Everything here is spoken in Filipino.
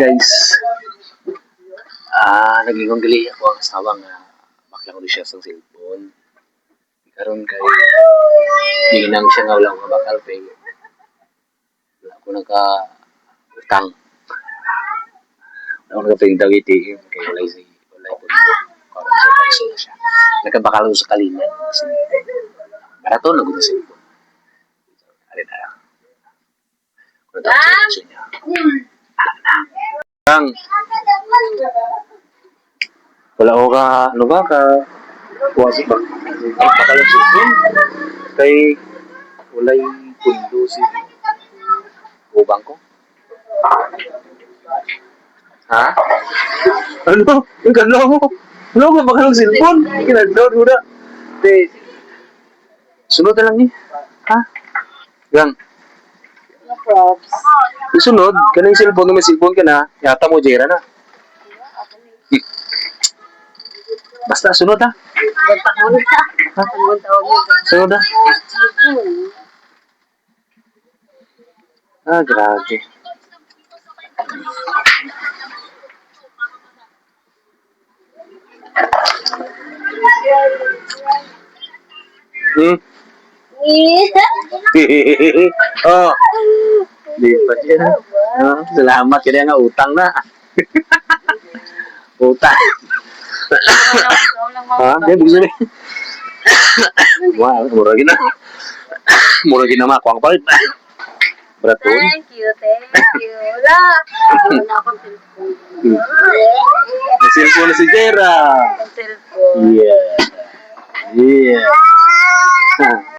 Guys, naging gali ako ang asawa nga bakla ko siya sa cellphone. Karon kay ginang siya nga wala ko bakal pay. Wala ko naka utang. Wala ko naka pay daw ATM kay wala ko karon sa paiso na siya. Nagkabakal ko sa kalingan. Barato na gud sa cellphone. Ari na. Kung sa niya. Kang, wala ko ka, ano ba ka, kuwasi ba? Pakalang cellphone, kay walay pundo si ubang ko. Ha? Ano? Yung kalo mo? Wala ko pakalang cellphone? Kinag-down mo na. Sunod na lang niya. Ha? Gang. Props. Isunod, kanang cellphone na may cellphone ka na, yata mo jera na. Basta sunod ha. Kontak mo na. Ang tawag mo. Sunod ha. Grabe. Oh, di pa siya. Salamat kaya nga utang na. Utang. Ha? Dia begini. Wah, murah gina. Murah gina mah kuang palit. Berat pun. Thank you. La. Wala akong cellphone. Cellphone si Jera. Cellphone. Iya. Iya.